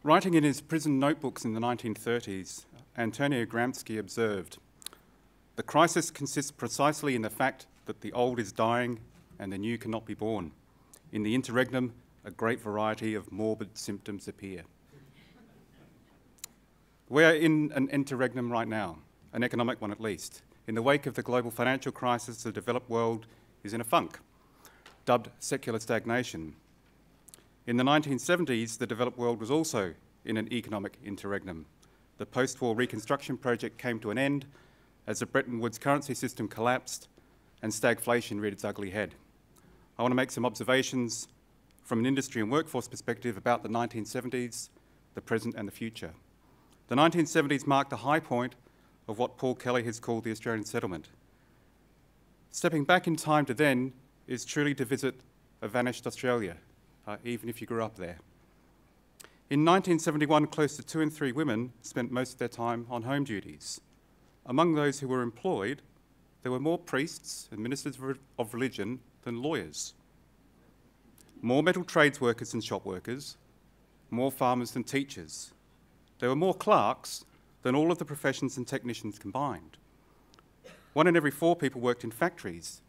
Writing in his prison notebooks in the 1930s, Antonio Gramsci observed, "The crisis consists precisely in the fact that the old is dying and the new cannot be born. In the interregnum, a great variety of morbid symptoms appear." We are in an interregnum right now, an economic one at least. In the wake of the global financial crisis, the developed world is in a funk, dubbed secular stagnation. In the 1970s, the developed world was also in an economic interregnum. The post-war reconstruction project came to an end as the Bretton Woods currency system collapsed and stagflation reared its ugly head. I want to make some observations from an industry and workforce perspective about the 1970s, the present and the future. The 1970s marked the high point of what Paul Kelly has called the Australian settlement. Stepping back in time to then is truly to visit a vanished Australia, even if you grew up there. In 1971, close to 2 in 3 women spent most of their time on home duties. Among those who were employed, there were more priests and ministers of religion than lawyers, more metal trades workers than shop workers, more farmers than teachers. There were more clerks than all of the professions and technicians combined. 1 in every 4 people worked in factories.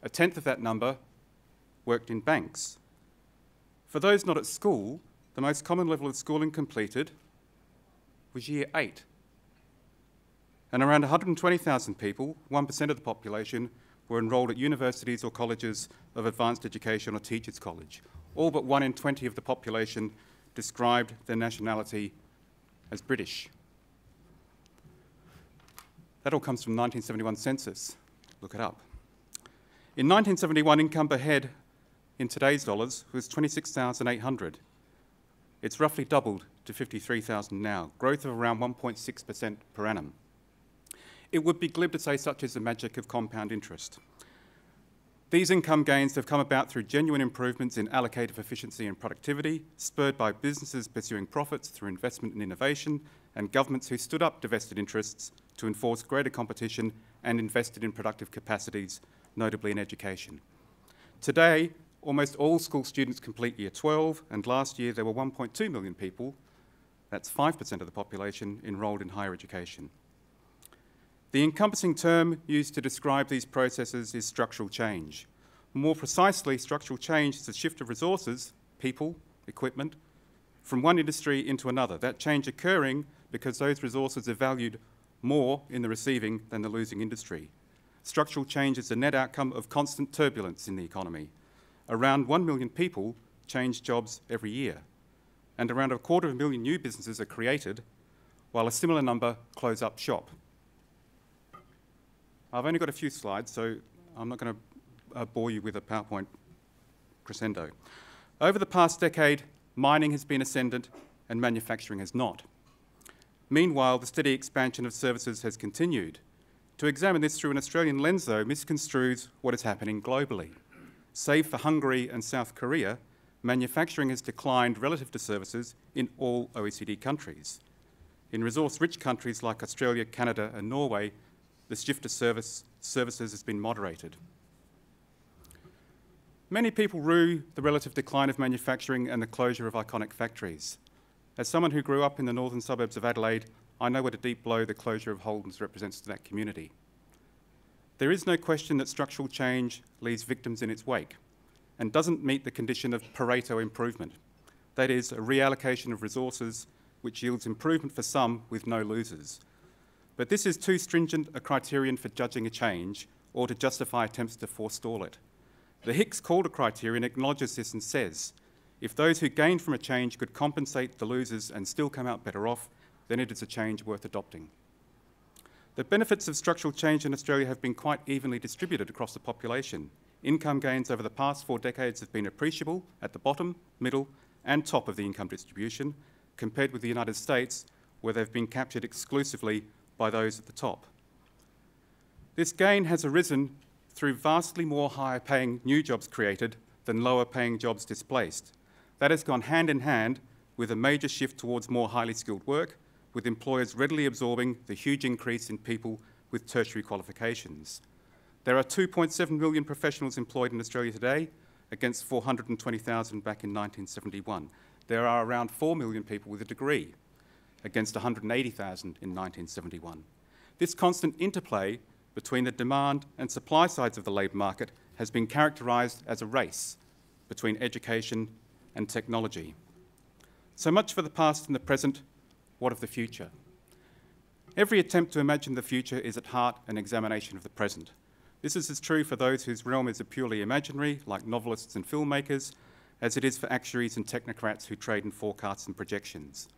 1/10 of that number worked in banks. For those not at school, the most common level of schooling completed was year 8. And around 120,000 people, 1% of the population, were enrolled at universities or colleges of advanced education or teachers' college. All but 1 in 20 of the population described their nationality as British. That all comes from the 1971 census. Look it up. In 1971, income per head in today's dollars was $26,800. It's roughly doubled to $53,000 now, growth of around 1.6% per annum. It would be glib to say such is the magic of compound interest. These income gains have come about through genuine improvements in allocative efficiency and productivity, spurred by businesses pursuing profits through investment and innovation, and governments who stood up to vested interests to enforce greater competition and invested in productive capacities, notably in education. Today, almost all school students complete Year 12, and last year there were 1.2 million people, that's 5% of the population, enrolled in higher education. The encompassing term used to describe these processes is structural change. More precisely, structural change is the shift of resources, people, equipment, from one industry into another. That change occurring because those resources are valued more in the receiving than the losing industry. Structural change is the net outcome of constant turbulence in the economy. Around 1 million people change jobs every year, and around 250,000 new businesses are created, while a similar number close up shop. I've only got a few slides, so I'm not going to bore you with a PowerPoint crescendo. Over the past decade, mining has been ascendant and manufacturing has not. Meanwhile, the steady expansion of services has continued. To examine this through an Australian lens, though, misconstrues what is happening globally. Save for Hungary and South Korea, manufacturing has declined relative to services in all OECD countries. In resource-rich countries like Australia, Canada and Norway, the shift to services has been moderated. Many people rue the relative decline of manufacturing and the closure of iconic factories. As someone who grew up in the northern suburbs of Adelaide, I know what a deep blow the closure of Holden's represents to that community. There is no question that structural change leaves victims in its wake and doesn't meet the condition of Pareto improvement. That is, a reallocation of resources which yields improvement for some with no losers. But this is too stringent a criterion for judging a change or to justify attempts to forestall it. The Hicks-Calder criterion acknowledges this and says, if those who gain from a change could compensate the losers and still come out better off, then it is a change worth adopting. The benefits of structural change in Australia have been quite evenly distributed across the population. Income gains over the past 4 decades have been appreciable at the bottom, middle and top of the income distribution, compared with the United States, where they've been captured exclusively by those at the top. This gain has arisen through vastly more higher-paying new jobs created than lower-paying jobs displaced. That has gone hand in hand with a major shift towards more highly skilled work, with employers readily absorbing the huge increase in people with tertiary qualifications. There are 2.7 million professionals employed in Australia today, against 420,000 back in 1971. there are around 4 million people with a degree, against 180,000 in 1971. This constant interplay between the demand and supply sides of the labour market has been characterised as a race between education and technology. So much for the past and the present, what of the future? Every attempt to imagine the future is at heart an examination of the present. This is as true for those whose realm is a purely imaginary, like novelists and filmmakers, as it is for actuaries and technocrats who trade in forecasts and projections.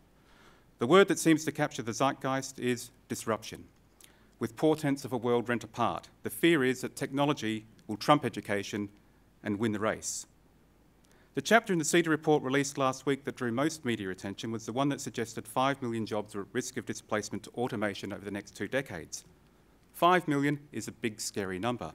The word that seems to capture the zeitgeist is disruption, with portents of a world rent apart. The fear is that technology will trump education and win the race. The chapter in the CEDA report released last week that drew most media attention was the one that suggested 5 million jobs are at risk of displacement to automation over the next 2 decades. 5 million is a big, scary number,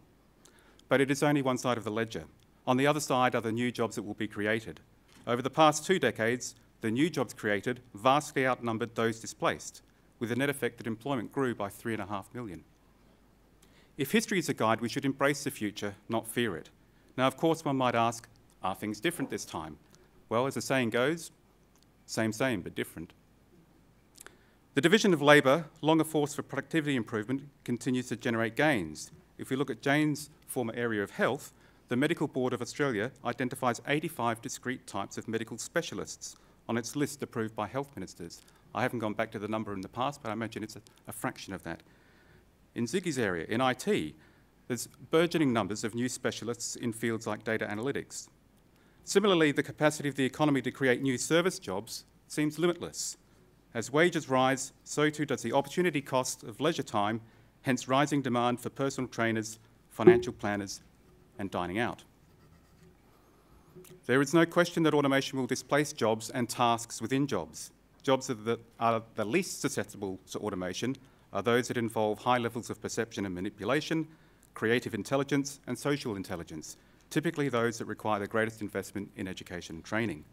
but it is only one side of the ledger. On the other side are the new jobs that will be created. Over the past 2 decades, the new jobs created vastly outnumbered those displaced, with the net effect that employment grew by 3.5 million. If history is a guide, we should embrace the future, not fear it. Now, of course, one might ask, are things different this time? Well, as the saying goes, same, but different. The division of labour, long a force for productivity improvement, continues to generate gains. If we look at Jane's former area of health, the Medical Board of Australia identifies 85 discrete types of medical specialists on its list approved by health ministers. I haven't gone back to the number in the past, but I imagine it's a fraction of that. In Ziggy's area, in IT, there's burgeoning numbers of new specialists in fields like data analytics. Similarly, the capacity of the economy to create new service jobs seems limitless. As wages rise, so too does the opportunity cost of leisure time, hence rising demand for personal trainers, financial planners, and dining out. There is no question that automation will displace jobs and tasks within jobs. Jobs that are the least susceptible to automation are those that involve high levels of perception and manipulation, creative intelligence, and social intelligence, typically those that require the greatest investment in education and training.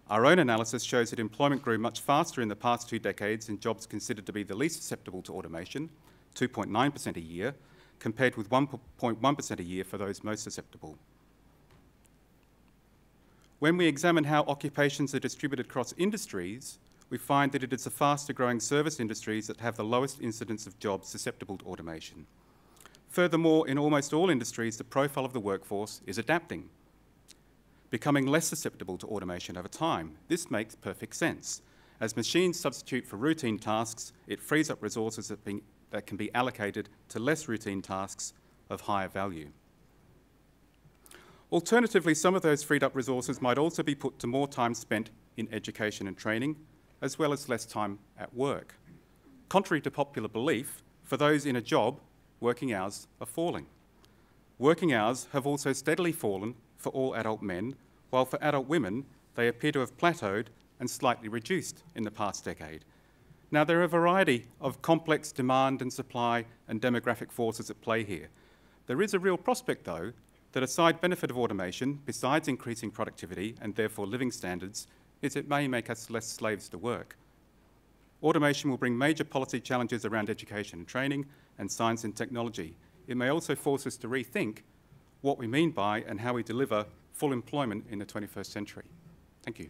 Our own analysis shows that employment grew much faster in the past 2 decades in jobs considered to be the least susceptible to automation, 2.9% a year, compared with 1.1% a year for those most susceptible. When we examine how occupations are distributed across industries, we find that it is the faster growing service industries that have the lowest incidence of jobs susceptible to automation. Furthermore, in almost all industries, the profile of the workforce is adapting, becoming less susceptible to automation over time. This makes perfect sense. As machines substitute for routine tasks, it frees up resources that can be allocated to less routine tasks of higher value. Alternatively, some of those freed up resources might also be put to more time spent in education and training, as well as less time at work. Contrary to popular belief, for those in a job, working hours are falling. Working hours have also steadily fallen for all adult men, while for adult women, they appear to have plateaued and slightly reduced in the past decade. Now, there are a variety of complex demand and supply and demographic forces at play here. There is a real prospect, though, that a side benefit of automation, besides increasing productivity and therefore living standards, is it may make us less slaves to work. Automation will bring major policy challenges around education and training and science and technology. It may also force us to rethink what we mean by and how we deliver full employment in the 21st century. Thank you.